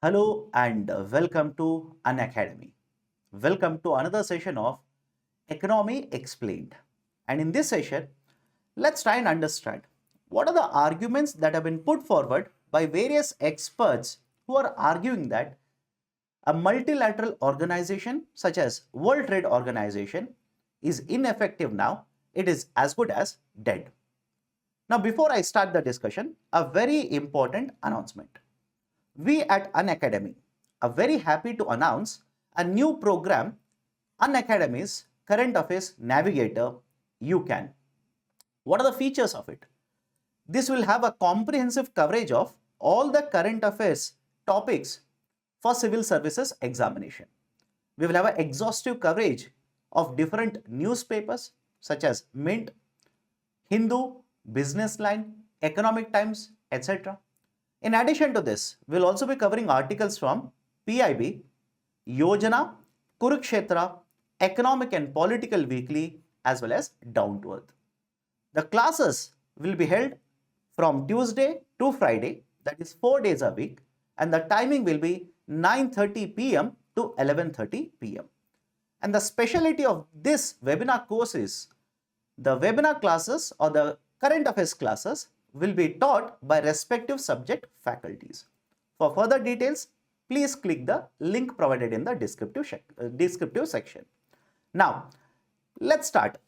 Hello and welcome to Unacademy. Welcome to another session of Economy Explained. And in this session, let's try and understand what are the arguments that have been put forward by various experts who are arguing that a multilateral organization such as World Trade Organization is ineffective now. It is as good as dead. Now, before I start the discussion, a very important announcement. We at Unacademy are very happy to announce a new program, Unacademy's Current Affairs Navigator, UCAN. What are the features of it? This will have a comprehensive coverage of all the current affairs topics for civil services examination. We will have an exhaustive coverage of different newspapers such as Mint, Hindu, Business Line, Economic Times, etc. In addition to this, we will also be covering articles from PIB, Yojana, Kurukshetra, Economic and Political Weekly, as well as Down to Earth. The classes will be held from Tuesday to Friday, that is 4 days a week, and the timing will be 9:30 p.m. to 11:30 p.m. And the specialty of this webinar course is the webinar classes or the current affairs classes will be taught by respective subject faculties. For further details, please click the link provided in the descriptive section. Now, let's start.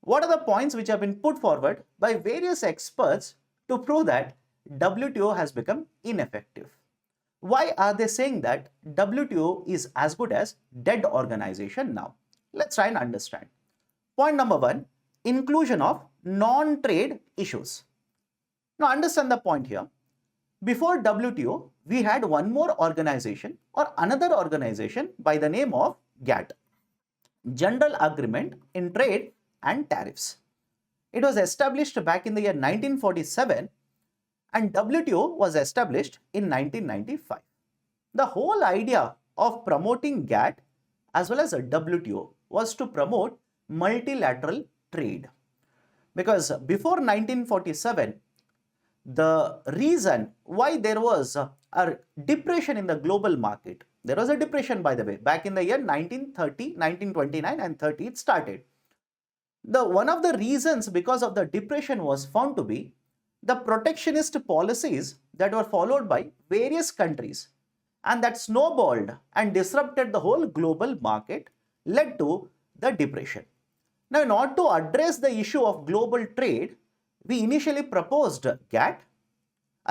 What are the points which have been put forward by various experts to prove that WTO has become ineffective? Why are they saying that WTO is as good as dead organization now? Let's try and understand. Point number one, inclusion of non-trade issues. Now understand the point here. Before WTO, we had one more organization or another organization by the name of GATT, General Agreement in Trade and Tariffs. It was established back in the year 1947 and WTO was established in 1995. The whole idea of promoting GATT as well as WTO was to promote multilateral trade. Because before 1947, the reason why there was a depression in the global market, there was a depression by the way, back in the year 1930, 1929 and 30 it started. One of the reasons because of the depression was found to be the protectionist policies that were followed by various countries and that snowballed and disrupted the whole global market, led to the depression. Now, in order to address the issue of global trade, we initially proposed GATT,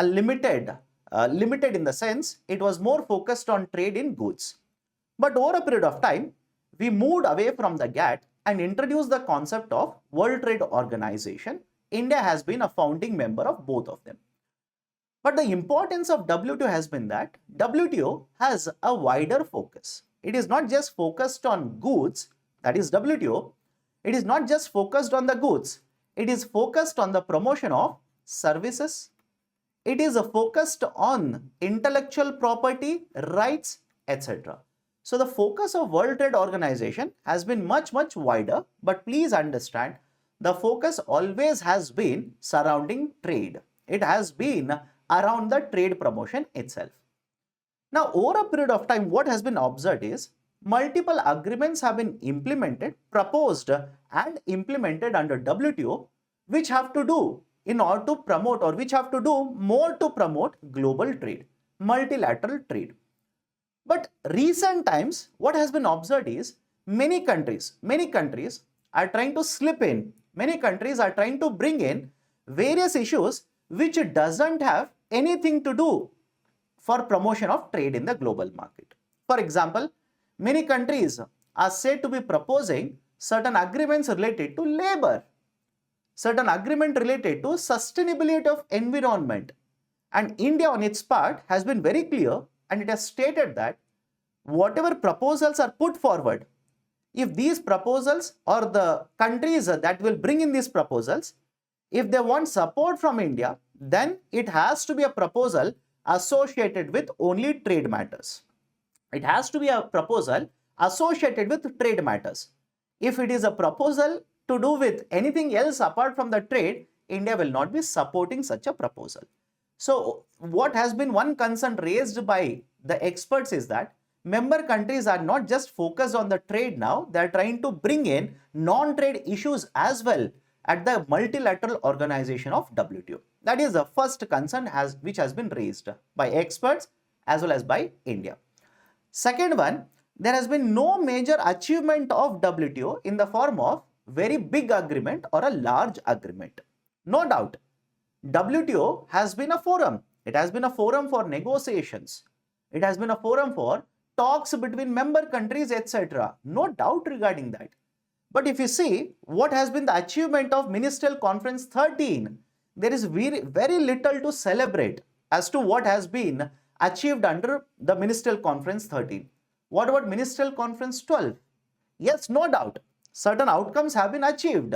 limited in the sense it was more focused on trade in goods. But over a period of time, we moved away from the GATT and introduced the concept of World Trade Organization. India has been a founding member of both of them. But the importance of WTO has been that WTO has a wider focus. It is not just focused on goods, that is WTO. It is not just focused on the goods. It is focused on the promotion of services. It is focused on intellectual property, rights, etc. So the focus of World Trade Organization has been much wider, but please understand the focus always has been surrounding trade. It has been around the trade promotion itself. Now, over a period of time, what has been observed is multiple agreements have been implemented, proposed and implemented under WTO, which have to do in order to promote or which have to do more to promote global trade, multilateral trade. But recent times, what has been observed is many countries are trying to slip in, many countries are trying to bring in various issues which doesn't have anything to do for promotion of trade in the global market. For example, many countries are said to be proposing certain agreements related to labor, certain agreement related to sustainability of environment. And India on its part has been very clear and it has stated that whatever proposals are put forward, if these proposals or the countries that will bring in these proposals, if they want support from India, then it has to be a proposal associated with only trade matters. It has to be a proposal associated with trade matters. If it is a proposal to do with anything else apart from the trade, India will not be supporting such a proposal. So what has been one concern raised by the experts is that member countries are not just focused on the trade now, they are trying to bring in non-trade issues as well at the multilateral organization of WTO. That is the first concern which has been raised by experts as well as by India. Second one, there has been no major achievement of WTO in the form of very big agreement or a large agreement. No doubt, WTO has been a forum. It has been a forum for negotiations. It has been a forum for talks between member countries, etc. No doubt regarding that. But if you see what has been the achievement of Ministerial Conference 13, there is very little to celebrate as to what has been achieved under the Ministerial Conference 13. What about Ministerial Conference 12? Yes, no doubt, certain outcomes have been achieved,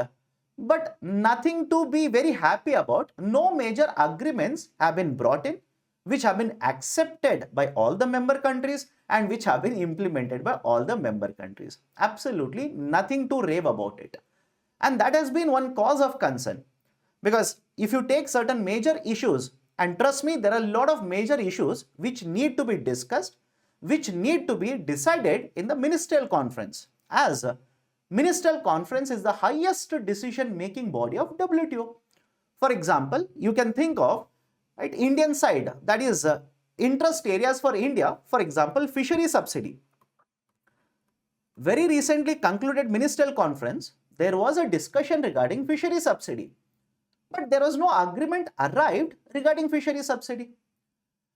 but nothing to be very happy about. No major agreements have been brought in, which have been accepted by all the member countries and which have been implemented by all the member countries. Absolutely nothing to rave about it. And that has been one cause of concern. Because if you take certain major issues, and trust me, there are a lot of major issues which need to be discussed, which need to be decided in the Ministerial Conference, as Ministerial Conference is the highest decision-making body of WTO. For example, you can think of Indian side, that is interest areas for India, for example, fishery subsidy. Very recently concluded Ministerial Conference, there was a discussion regarding fishery subsidy, but there was no agreement arrived regarding fishery subsidy.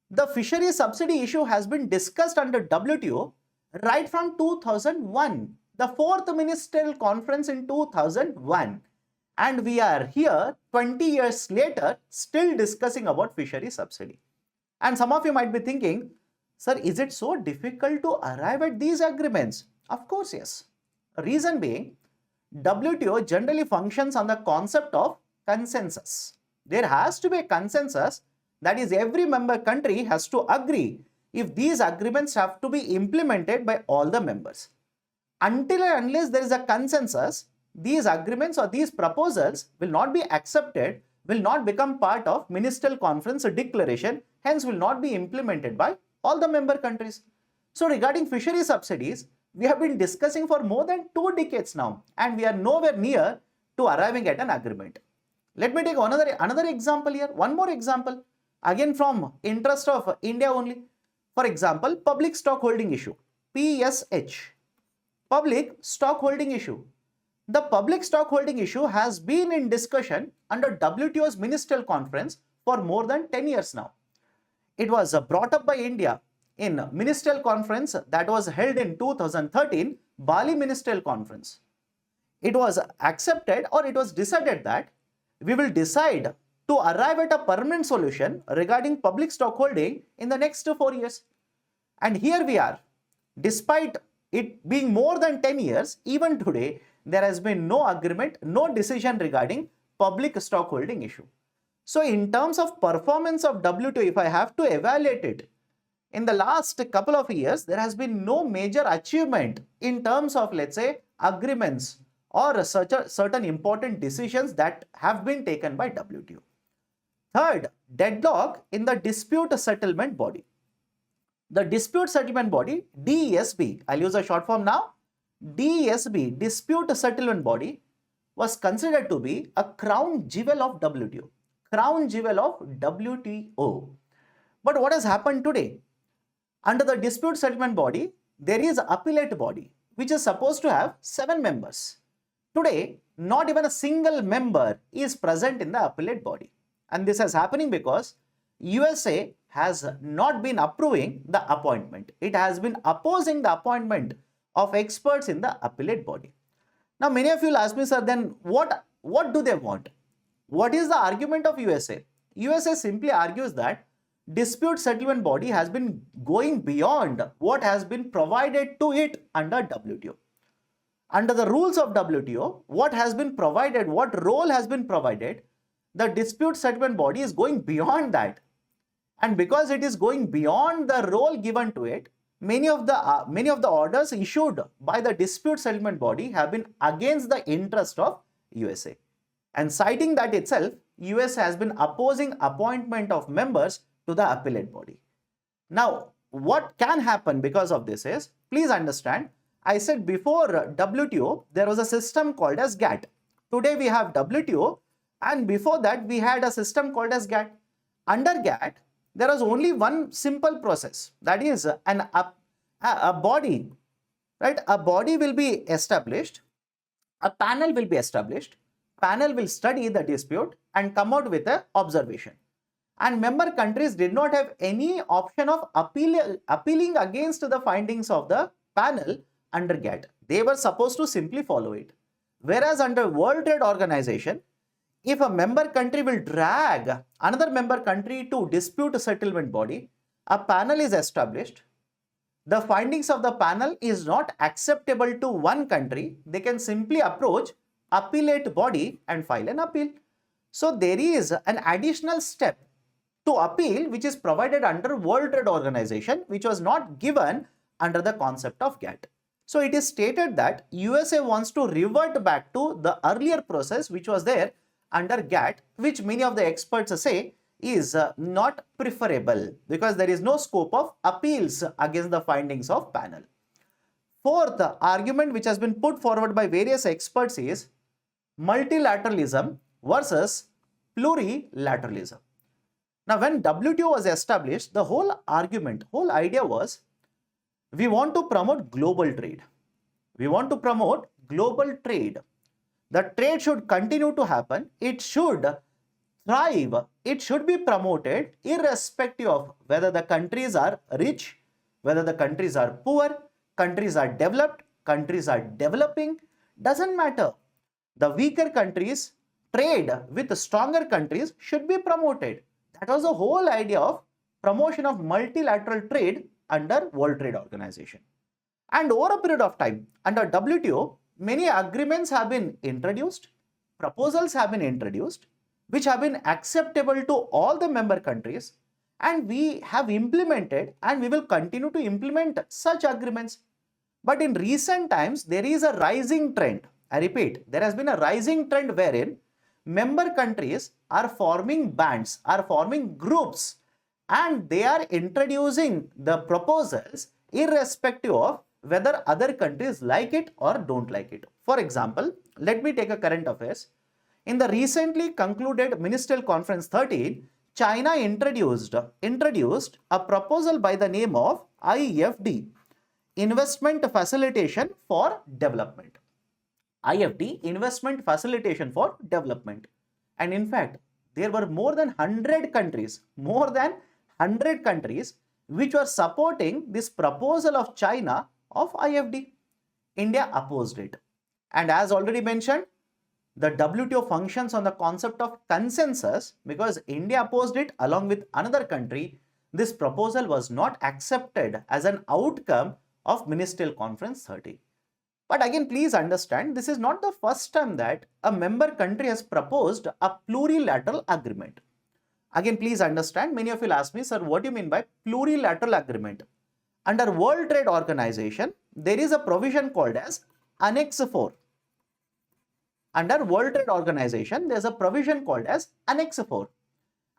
The fishery subsidy issue has been discussed under WTO right from 2001, the 4th Ministerial Conference in 2001. And we are here 20 years later still discussing about fishery subsidy. And some of you might be thinking, sir, is it so difficult to arrive at these agreements? Of course, yes. Reason being, WTO generally functions on the concept of consensus. There has to be a consensus, that is, every member country has to agree if these agreements have to be implemented by all the members. Until and unless there is a consensus, these agreements or these proposals will not be accepted, will not become part of Ministerial Conference declaration, hence will not be implemented by all the member countries. So regarding fishery subsidies, we have been discussing for more than 2 decades now, and we are nowhere near to arriving at an agreement. Let me take another example here, one more example, again from interest of India only. For example, public stock holding issue, PSH, public stock holding issue. The public stock holding issue has been in discussion under WTO's Ministerial Conference for more than 10 years now. It was brought up by India in Ministerial Conference that was held in 2013, Bali Ministerial Conference. It was accepted, or it was decided that we will decide to arrive at a permanent solution regarding public stock holding in the next 4 years. And here we are. Despite it being more than 10 years, even today, there has been no agreement, no decision regarding public stock holding issue. So in terms of performance of WTO, if I have to evaluate it, in the last couple of years, there has been no major achievement in terms of, let's say, agreements or certain important decisions that have been taken by WTO. Third, deadlock in the dispute settlement body. The dispute settlement body, DSB, I'll use a short form now, DSB, dispute settlement body, was considered to be a crown jewel of WTO. Crown jewel of WTO. But what has happened today? Under the dispute settlement body, there is an appellate body, which is supposed to have 7 members. Today, not even a single member is present in the appellate body. And this is happening because USA has not been approving the appointment. It has been opposing the appointment of experts in the appellate body. Now, many of you will ask me, sir, then what do they want? What is the argument of USA? USA simply argues that dispute settlement body has been going beyond what has been provided to it under WTO. Under the rules of WTO, what has been provided, what role has been provided, the dispute settlement body is going beyond that. And because it is going beyond the role given to it, many of the orders issued by the dispute settlement body have been against the interest of USA. And citing that itself, US has been opposing appointment of members to the appellate body. Now, what can happen because of this is, please understand, I said before WTO, there was a system called as GATT. Today we have WTO, and before that we had a system called as GATT. Under GATT, there was only one simple process, that is a body, right? A body will be established, a panel will be established, panel will study the dispute and come out with an observation. And member countries did not have any option of appealing against the findings of the panel under GATT. They were supposed to simply follow it. Whereas under World Trade Organization, if a member country will drag another member country to dispute settlement body, a panel is established. The findings of the panel is not acceptable to one country. They can simply approach appellate body and file an appeal. So there is an additional step to appeal which is provided under World Trade Organization, which was not given under the concept of GATT. So it is stated that USA wants to revert back to the earlier process which was there under GATT, which many of the experts say is not preferable because there is no scope of appeals against the findings of panel. Fourth argument which has been put forward by various experts is multilateralism versus plurilateralism. Now, when WTO was established, the whole idea was, we want to promote global trade. We want to promote global trade. The trade should continue to happen. It should thrive. It should be promoted irrespective of whether the countries are rich, whether the countries are poor, countries are developed, countries are developing. Doesn't matter. The weaker countries trade with the stronger countries should be promoted. That was the whole idea of promotion of multilateral trade under World Trade Organization. And over a period of time, under WTO, many agreements have been introduced, proposals have been introduced, which have been acceptable to all the member countries, and we have implemented and we will continue to implement such agreements. But in recent times, there is a rising trend. I repeat, there has been a rising trend wherein member countries are forming bands, are forming groups, and they are introducing the proposals irrespective of whether other countries like it or don't like it. For example, let me take a current affairs. In the recently concluded Ministerial Conference 13, China introduced a proposal by the name of IFD, Investment Facilitation for Development. IFD, Investment Facilitation for Development. And in fact, there were more than 100 countries which were supporting this proposal of China of IFD. India opposed it. And as already mentioned, the WTO functions on the concept of consensus. Because India opposed it along with another country, this proposal was not accepted as an outcome of Ministerial Conference 30. But again, please understand, this is not the first time that a member country has proposed a plurilateral agreement. Again, please understand, many of you will ask me, sir, what do you mean by plurilateral agreement? Under World Trade Organization, there is a provision called as Annex 4. Under World Trade Organization, there is a provision called as Annex 4.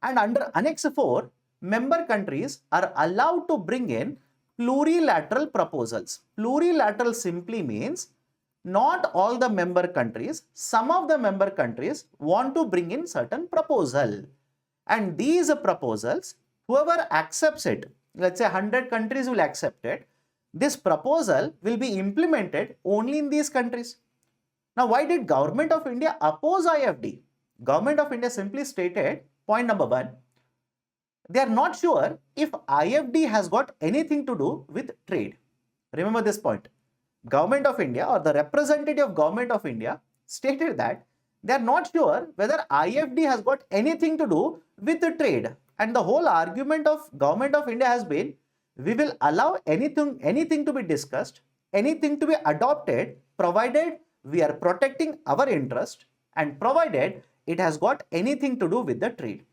And under Annex 4, member countries are allowed to bring in plurilateral proposals. Plurilateral simply means not all the member countries, some of the member countries want to bring in certain proposal. And these proposals, whoever accepts it, let's say 100 countries will accept it, this proposal will be implemented only in these countries. Now, why did Government of India oppose IFD? Government of India simply stated, point number 1, they are not sure if IFD has got anything to do with trade. Remember this point. Government of India or the representative of Government of India stated that they are not sure whether IFD has got anything to do with the trade. And the whole argument of Government of India has been, we will allow anything to be discussed, anything to be adopted, provided we are protecting our interest and provided it has got anything to do with the trade.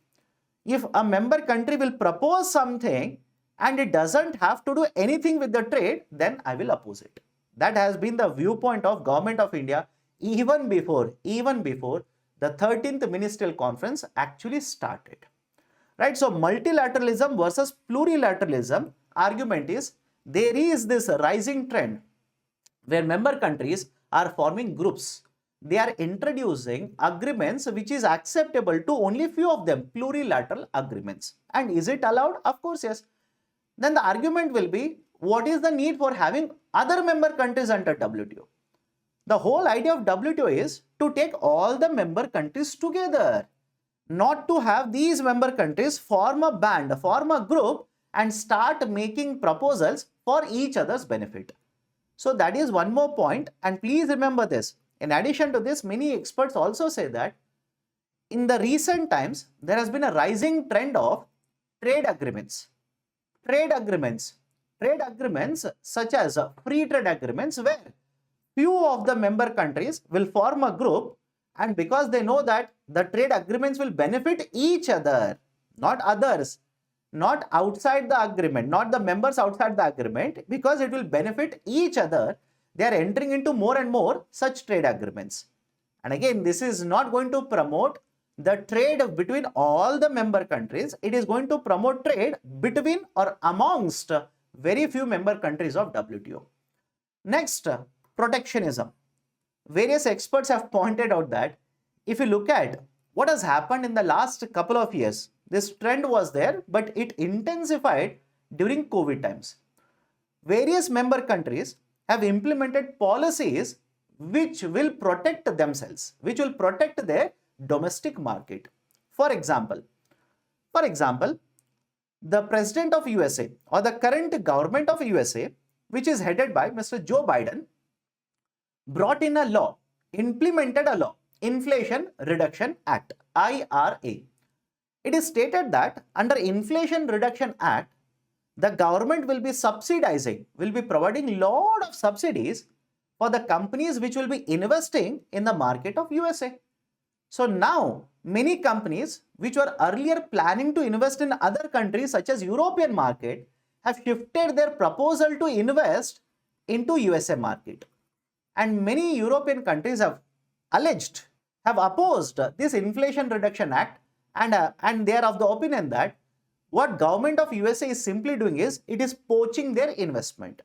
If a member country will propose something and it doesn't have to do anything with the trade, then I will oppose it. That has been the viewpoint of Government of India even before the 13th Ministerial Conference actually started. Right? So multilateralism versus plurilateralism argument is there is this rising trend where member countries are forming groups. They are introducing agreements which is acceptable to only few of them, plurilateral agreements. And is it allowed? Of course, yes. Then the argument will be, what is the need for having other member countries under WTO? The whole idea of WTO is to take all the member countries together, not to have these member countries form a band, form a group and start making proposals for each other's benefit. So that is one more point, and please remember this. In addition to this, many experts also say that in the recent times, there has been a rising trend of trade agreements. Trade agreements such as free trade agreements, where few of the member countries will form a group, and because they know that the trade agreements will benefit each other, not others, not outside the agreement, not the members outside the agreement, because it will benefit each other, they are entering into more and more such trade agreements. And again, this is not going to promote the trade between all the member countries. It is going to promote trade between or amongst very few member countries of WTO. Next, protectionism. Various experts have pointed out that if you look at what has happened in the last couple of years, this trend was there, but it intensified during COVID times. Various member countries have implemented policies which will protect themselves, which will protect their domestic market. For example, the president of USA or the current government of USA, which is headed by Mr. Joe Biden, brought in a law, implemented a law, Inflation Reduction Act, IRA. It is stated that under Inflation Reduction Act, the government will be subsidizing, will be providing lot of subsidies for the companies which will be investing in the market of USA. So now many companies which were earlier planning to invest in other countries such as European market have shifted their proposal to invest into USA market. And many European countries have opposed this Inflation Reduction Act, and they are of the opinion that what government of USA is simply doing is it is poaching their investment.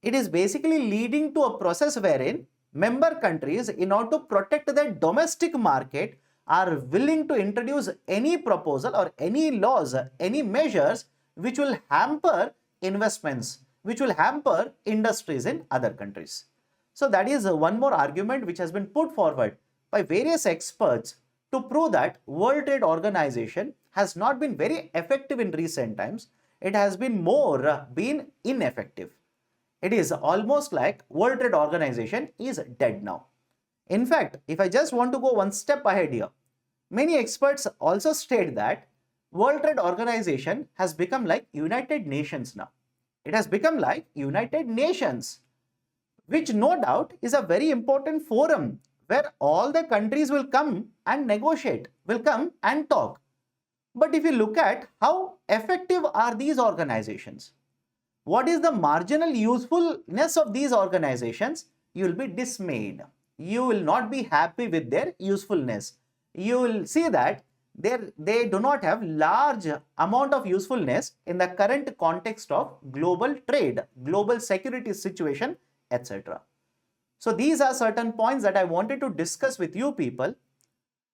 It is basically leading to a process wherein member countries, in order to protect their domestic market, are willing to introduce any proposal or any laws, any measures which will hamper investments, which will hamper industries in other countries. So that is one more argument which has been put forward by various experts to prove that World Trade Organization has not been very effective in recent times. It has been been ineffective. It is almost like World Trade Organization is dead now. In fact, if I just want to go one step ahead here, many experts also state that World Trade Organization has become like United Nations now. It has become like United Nations, which no doubt is a very important forum where all the countries will come and negotiate, will come and talk. But if you look at how effective are these organizations, what is the marginal usefulness of these organizations, you will be dismayed. You will not be happy with their usefulness. You will see that they do not have large amount of usefulness in the current context of global trade, global security situation, etc. So these are certain points that I wanted to discuss with you people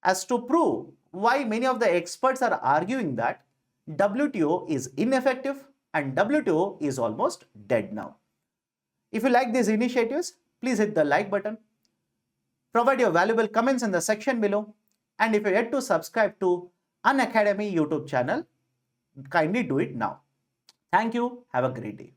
as to prove why many of the experts are arguing that WTO is ineffective and WTO is almost dead now. If you like these initiatives, please hit the like button. Provide your valuable comments in the section below. And if you're yet to subscribe to Unacademy YouTube channel, kindly do it now. Thank you. Have a great day.